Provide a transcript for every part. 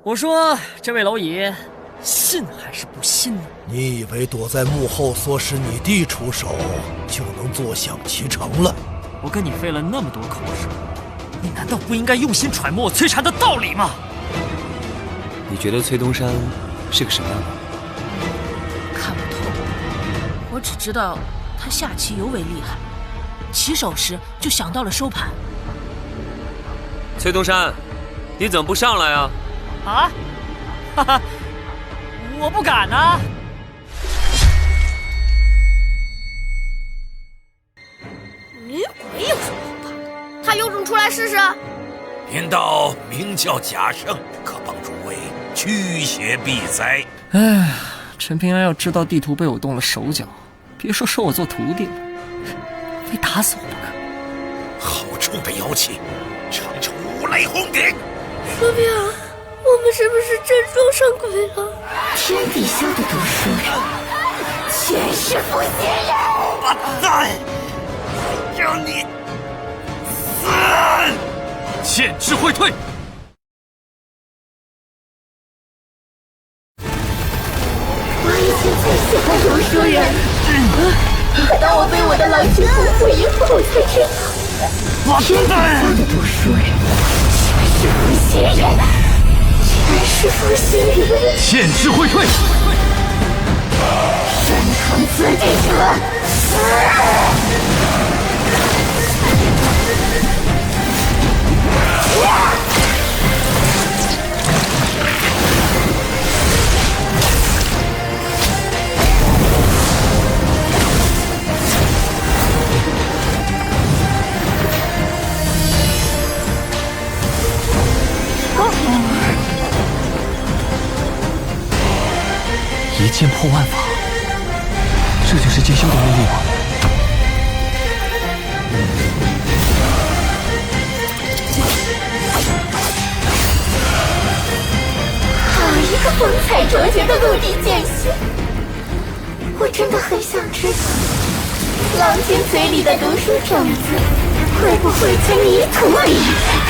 我说，这位蝼蚁，信还是不信呢？你以为躲在幕后唆使你弟出手，就能坐享其成了？我跟你费了那么多口舌，你难道不应该用心揣摩我摧残的道理吗？你觉得崔东山是个什么样的人？看不透，我只知道他下棋尤为厉害，起手时就想到了收盘。崔东山，你怎么不上来啊？啊？哈哈，我不敢啊！女鬼有什么好怕？他有种出来试试。贫道名叫贾胜，可帮诸位驱邪避灾。哎，陈平安要知道地图被我动了手脚，别说收我做徒弟了，非打死我不可。好臭的妖气，长城无来轰顶！说明啊，我们是不是真撞上鬼了？天底下的读书人，全是负心人！八蛋，让你死！剑之会退。我以前最喜欢读书人，可当我被我的狼群俘获以后，我才知道，天底下的读书人全是负心人，全是负心人！剑之会退。山堂自治者，一剑破万法，这就是剑修的威力吗？好一个风采卓绝的陆地剑仙！我真的很想知道，狼君嘴里的读书种子，会不会在泥土里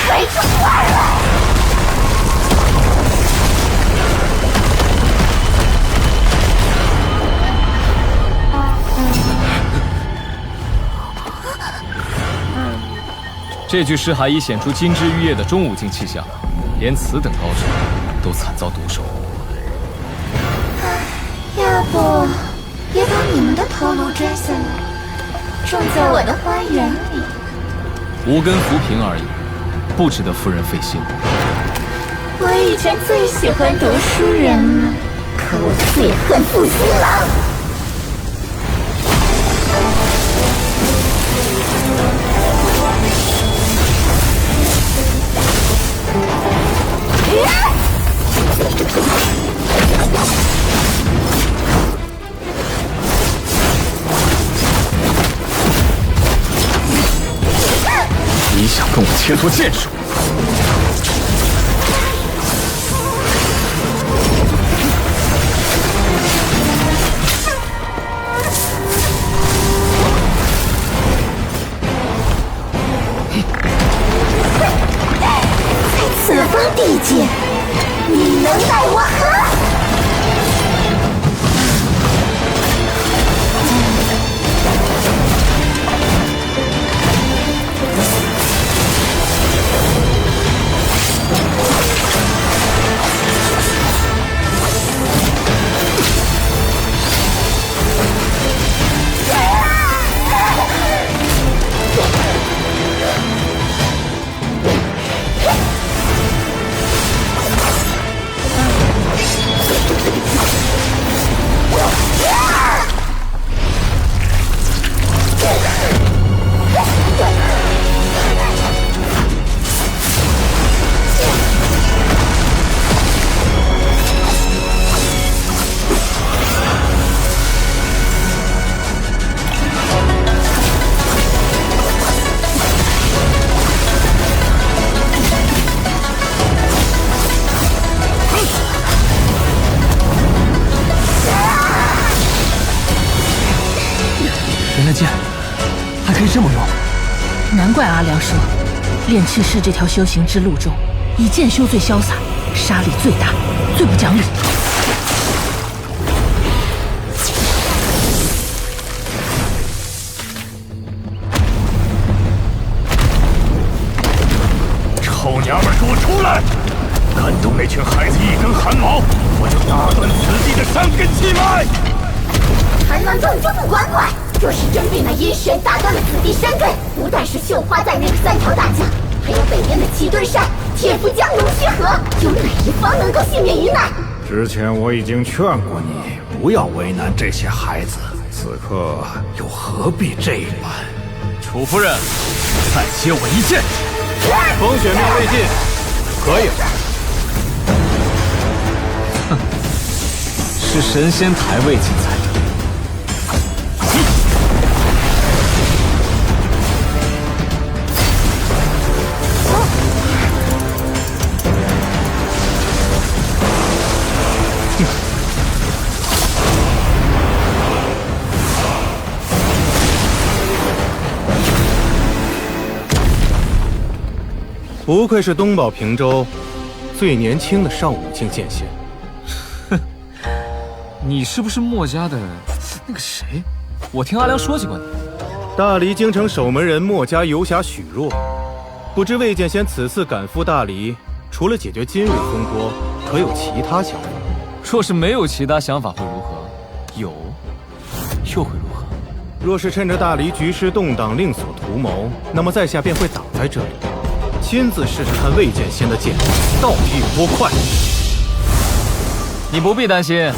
开出花来？这具尸骸已显出金枝玉叶的中武境气象，连此等高手都惨遭毒手。要不也把你们的头颅摘下来，种在我的花园里？无根浮萍而已，不值得夫人费心。我以前最喜欢读书人了，可我最恨负心郎。你想跟我切磋剑术？在此方地界，你能奈我何？人的剑还可以这么用，难怪阿良说，炼气士这条修行之路中，以剑修最潇洒。杀力最大，最不讲理。臭娘们，给我出来！敢动那群孩子一根汗毛，我就打断此地的山根气脉！还难道你就不管管？若是真被那阴玄打断了此地山根，不但是绣花在内的3条大将，还有北边的齐墩山、铁浮江、龙须河，有哪一方能够幸免于难？之前我已经劝过你，不要为难这些孩子，此刻又何必这般？楚夫人，再接我一剑！风雪命未尽，可以了。哼，是神仙台未尽才得。不愧是东宝平州最年轻的上5境剑仙。哼，你是不是墨家的那个谁？我听阿良说起过你。大黎京城守门人墨家游侠许若，不知魏剑仙此次赶赴大黎，除了解决今日风波，可有其他想法？若是没有其他想法会如何？有，又会如何？若是趁着大黎局势动荡另所图谋，那么在下便会挡在这里。亲自试试看魏剑仙的剑到底有多快。你不必担心，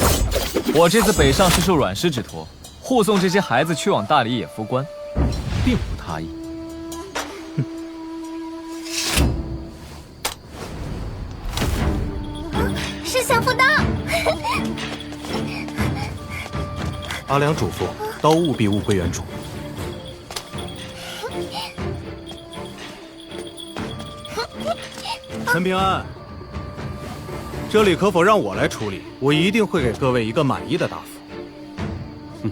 我这次北上是受阮师之托，护送这些孩子去往大理野夫关，并无他意。是小妇道。阿良嘱咐，刀务必物归原主。陈平安，这里可否让我来处理？我一定会给各位一个满意的答复。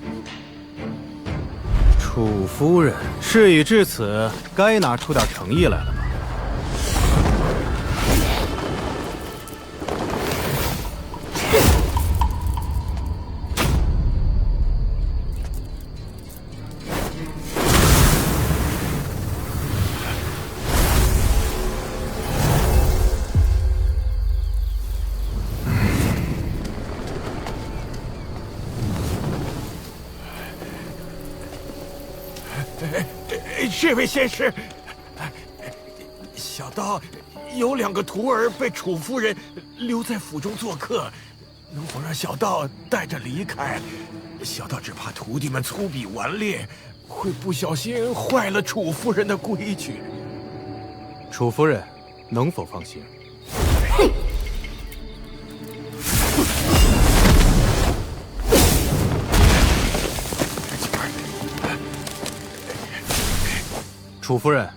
楚夫人，事已至此，该拿出点诚意来了吧？这位仙师，小道有2个徒儿被楚夫人留在府中做客，能否让小道带着离开？小道只怕徒弟们粗鄙顽劣，会不小心坏了楚夫人的规矩。楚夫人，能否放心？楚夫人，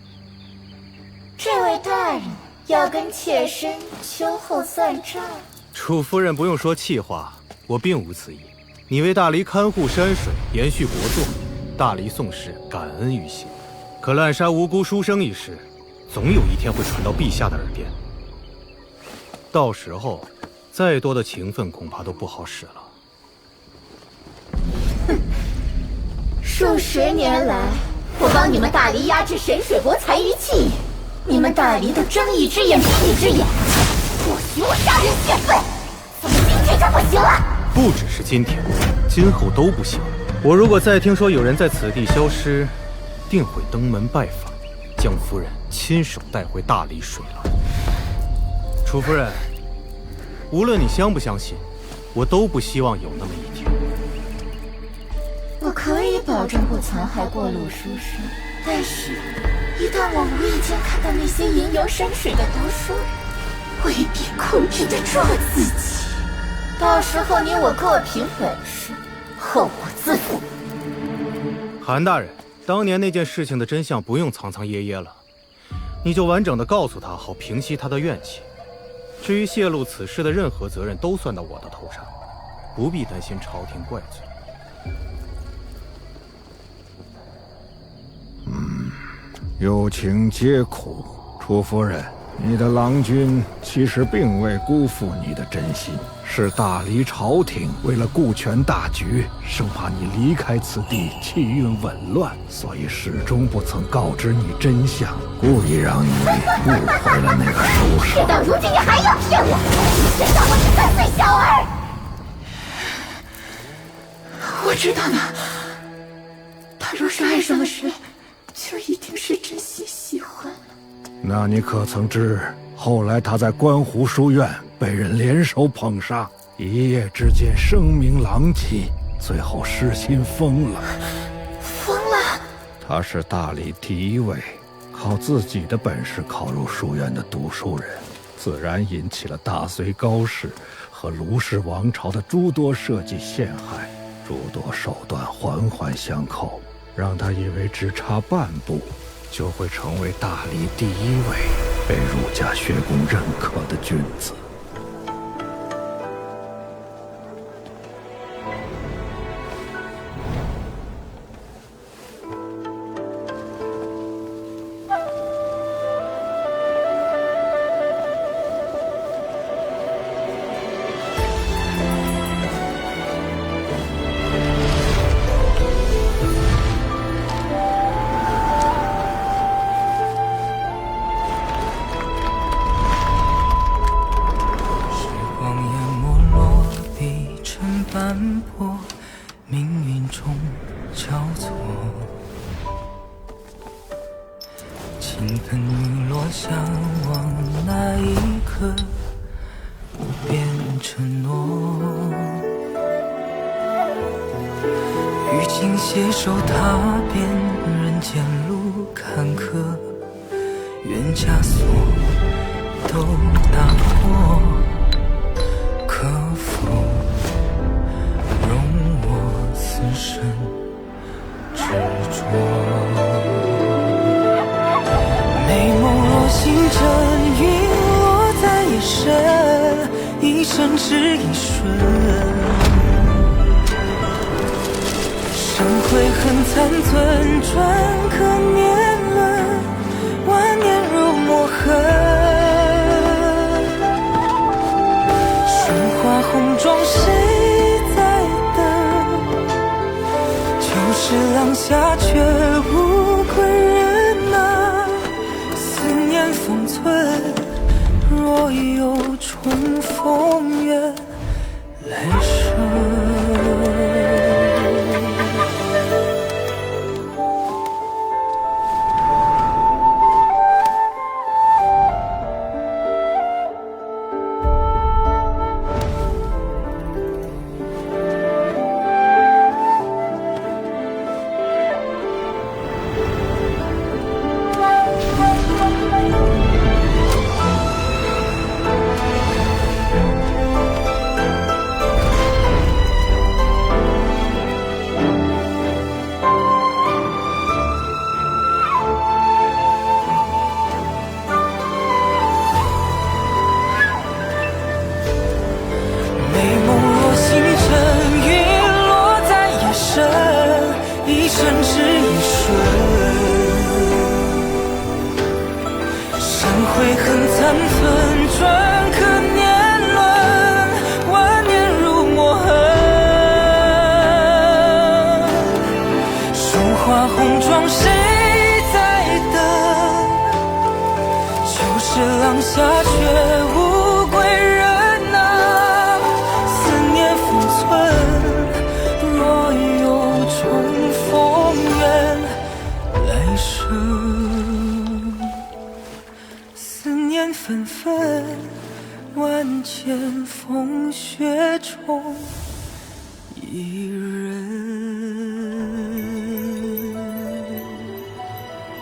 这位大人要跟妾身秋后算账。楚夫人不用说气话，我并无此意。你为大黎看护山水，延续国祚，大黎宋氏感恩于心。可滥杀无辜书生一事，总有一天会传到陛下的耳边。到时候，再多的情分恐怕都不好使了。哼，数10年来，我帮你们大黎压制神水国残余气焰，你们大黎都睁一只眼闭一只眼，不许我杀人泄愤，怎么今天就不行了？不只是今天，今后都不行。我如果再听说有人在此地消失，定会登门拜访，将夫人亲手带回大理水牢。楚夫人，无论你相不相信，我都不希望有那么一天。我可以保证不残害过鲁书生，但是，一旦我无意间看到那些吟游山水的读书人，未必控制得住自己。到时候你我各凭本事，后果自负。韩大人，当年那件事情的真相不用藏藏掖掖了，你就完整的告诉他，好平息他的怨气。至于泄露此事的任何责任，都算到我的头上，不必担心朝廷怪罪。有情皆苦，楚夫人，你的郎君其实并未辜负你的真心，是大黎朝廷为了顾全大局，生怕你离开此地气运紊乱，所以始终不曾告知你真相，故意让你误会了那个书生。事到如今，你还要骗我？你知道我是3岁小儿。我知道的，他若是爱上了谁，就一定是真心喜欢。那你可曾知，后来他在观湖书院被人联手捧杀，一夜之间声名狼藉，最后失心疯了。疯了？他是大理第一位靠自己的本事考入书院的读书人，自然引起了大隋高氏和卢氏王朝的诸多设计陷害，诸多手段环环相扣，让他以为只差半步就会成为大理第一位被儒家学宫认可的君子。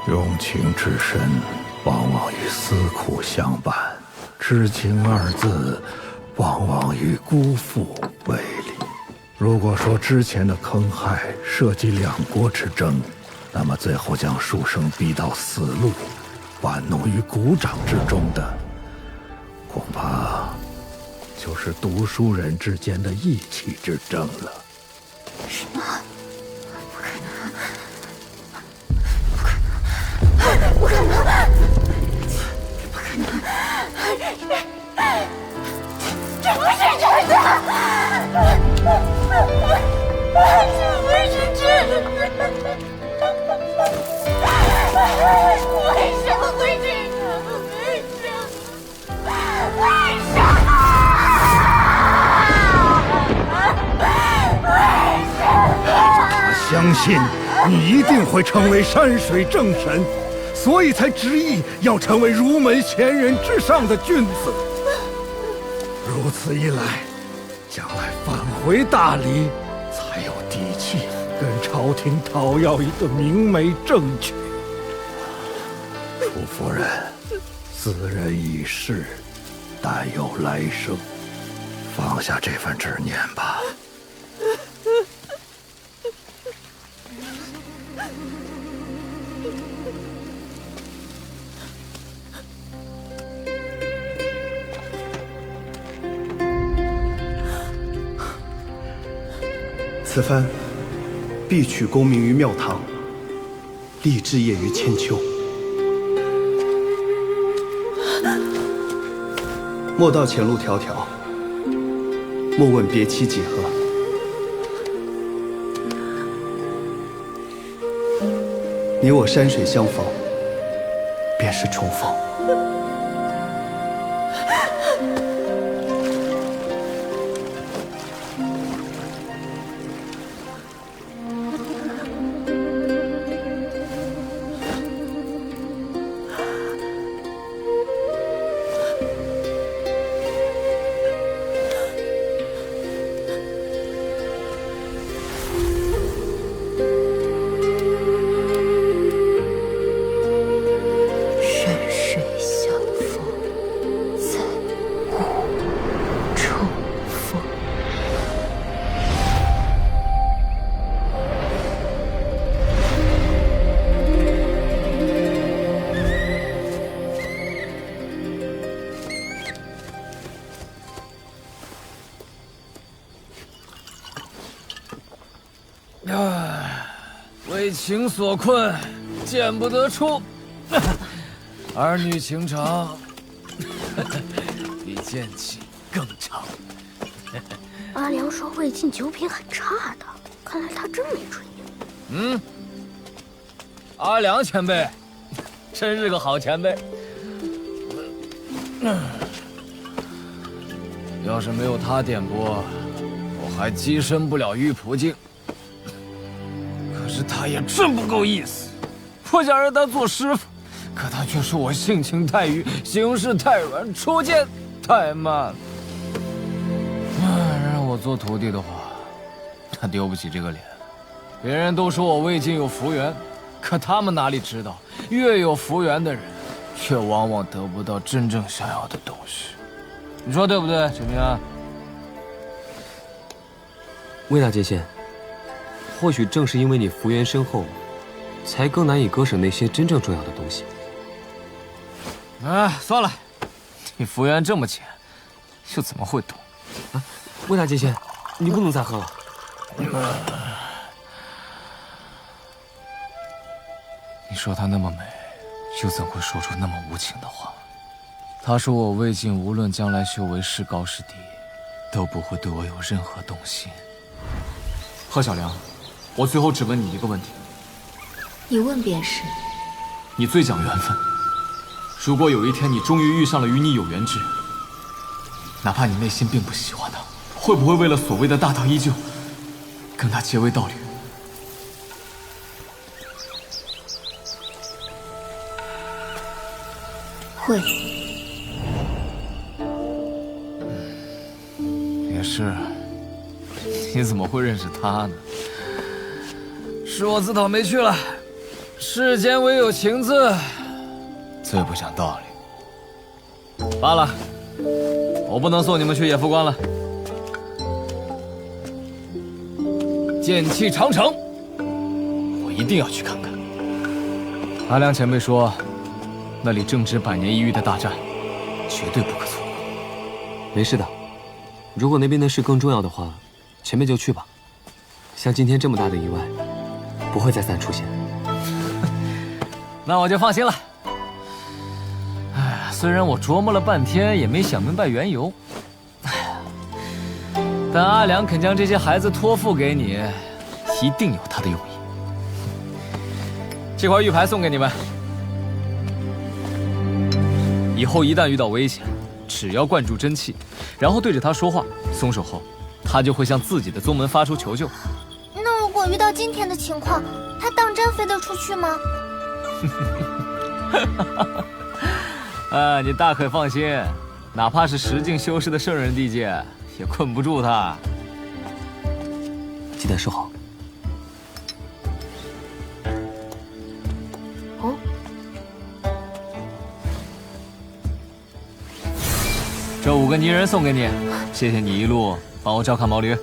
用情之深，往往与思苦相伴；知情二字，往往与辜负为离。如果说之前的坑害涉及两国之争，那么最后将书生逼到死路，玩弄于股掌之中的，恐怕就是读书人之间的义气之争了。什么？不可能！不可能！不可能！么是这样？为什么会这样？为什么？他相信你一定会成为山水正神，所以才执意要成为儒门贤人之上的君子。如此一来，将来返回大理，才有底气跟朝廷讨要一个明媒正娶。楚夫人，斯人已逝，但有来生，放下这份执念吧。此番必取功名于庙堂，立志业于千秋。莫道前路迢迢，莫问别期几何。你我山水相逢，便是重逢。为情所困，见不得出。儿女情长，比剑气更长。阿良说魏晋酒品很差的，看来他真没吹牛。阿良前辈，真是个好前辈。要是没有他点拨，我还跻身不了玉璞境。可是他也真不够意思，我想让他做师傅，可他却说我性情太愚，行事太软，出剑太慢。让我做徒弟的话，他丢不起这个脸。别人都说我魏晋有福缘，可他们哪里知道，越有福缘的人，却往往得不到真正想要的东西。你说对不对，陈平安？魏大剑仙，或许正是因为你福缘深厚，才更难以割舍那些真正重要的东西。算了，你福缘这么浅，又怎么会懂？魏大剑仙，你不能再喝了。你说她那么美，又怎会说出那么无情的话？她说我魏晋无论将来修为是高是低，都不会对我有任何动心。贺小良，我最后只问你一个问题，你问便是。你最讲缘分，如果有一天你终于遇上了与你有缘之人，哪怕你内心并不喜欢他，会不会为了所谓的大道依旧，跟他结为道侣？会。也是，你怎么会认识他呢？是我自讨没趣了。世间唯有情字，最不讲道理。罢了，我不能送你们去野夫关了。剑气长城，我一定要去看看。阿良前辈说，那里正值100年一遇的大战，绝对不可错过。没事的，如果那边的事更重要的话，前辈就去吧。像今天这么大的意外，不会再三出现。那我就放心了。虽然我琢磨了半天也没想明白缘由，但阿良肯将这些孩子托付给你，一定有他的用意。这块玉牌送给你们，以后一旦遇到危险，只要灌注真气，然后对着他说话，松手后，他就会向自己的宗门发出求救。那如果遇到今天的情况，他当真飞得出去吗？你大可放心，哪怕是10境修士的圣人地界，也困不住他。记得收好。哦，这5个泥人送给你，谢谢你一路帮我照看毛驴。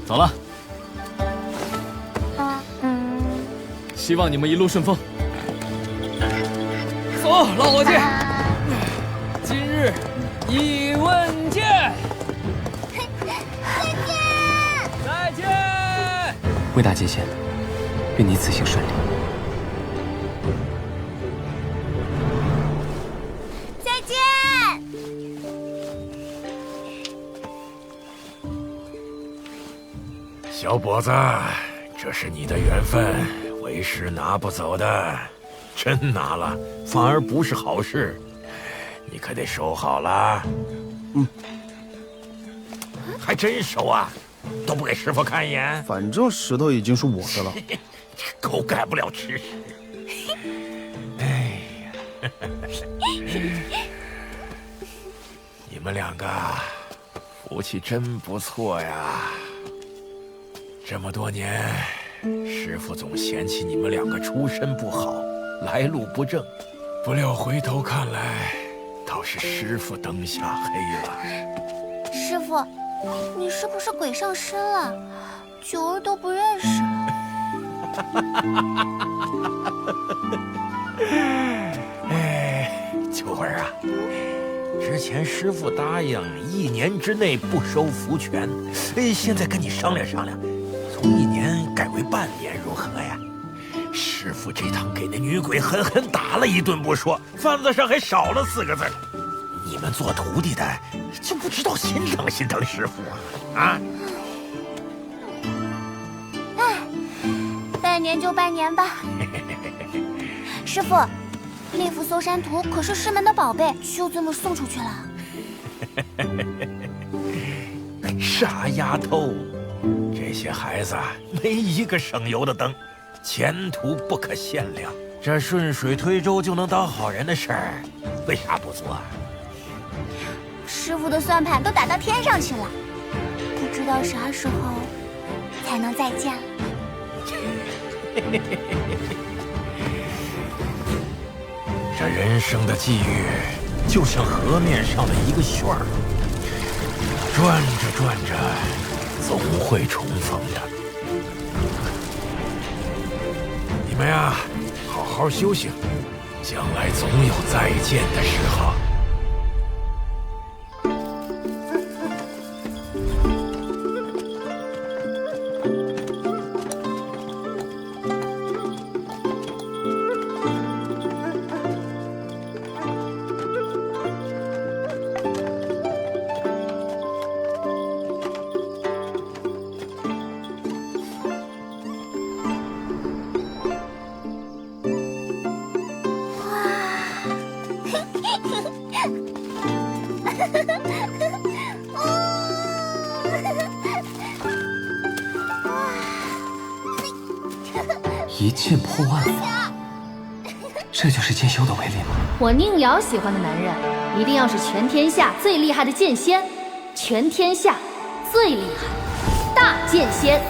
走了，希望你们一路顺风。走，老伙计，今日一问见。再见。魏大剑仙，愿你此行顺利。再见。小伙子，这是你的缘分，为师拿不走的。真拿了，反而不是好事，你可得收好了。还真收啊，都不给师傅看一眼。反正石头已经是我的了。狗改不了吃屎。哎呀，你们两个福气真不错呀。这么多年，师傅总嫌弃你们两个出身不好，来路不正。不料回头看来，倒是师傅灯下黑了。师傅，你是不是鬼上身了？九儿都不认识了。哎，九儿啊，之前师傅答应1年之内不收符权，现在跟你商量商量，从1年改为半年，如何呀？师傅这趟给那女鬼狠狠打了一顿不说，饭子上还少了4个字。你们做徒弟的就不知道心疼心疼师傅啊？哎，半年就半年吧。师傅，那幅搜山图可是师门的宝贝，就这么送出去了？傻丫头，这些孩子没一个省油的灯，前途不可限量。这顺水推舟就能当好人的事儿，为啥不做啊？师傅的算盘都打到天上去了，不知道啥时候才能再见了。这人生的际遇，就像河面上的一个旋儿，转着转着，总会重逢的。你们呀，好好修行，将来总有再见的时候。一剑破万法，这就是剑修的威力吗？我宁瑶喜欢的男人，一定要是全天下最厉害的剑仙，全天下最厉害的大剑仙。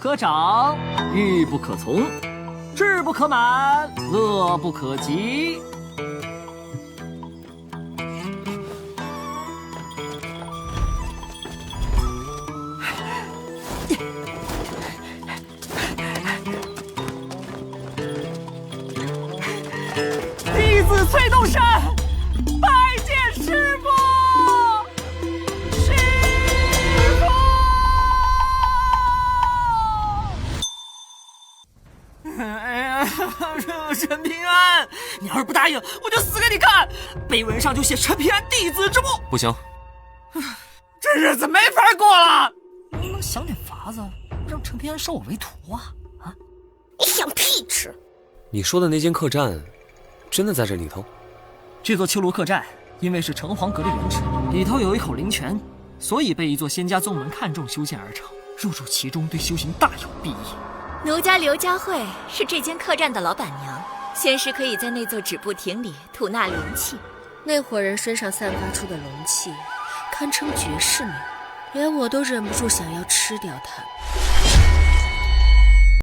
可长，欲不可从，志不可满，乐不可极。弟子崔洞山拜见师父。哎呀，陈平安，你要是不答应，我就死给你看！碑文上就写陈平安弟子之墓。不行，这日子没法过了。你能想点法子，让陈平安收我为徒啊？啊！你想屁吃！你说的那间客栈，真的在这里头？这座秋卢客栈，因为是城隍阁的原址，里头有一口灵泉，所以被一座仙家宗门看中修建而成。入住其中，对修行大有裨益。奴家刘佳慧是这间客栈的老板娘，闲时可以在那座止步亭里吐纳灵气。那伙人身上散发出的龙气，堪称绝世美，连我都忍不住想要吃掉它。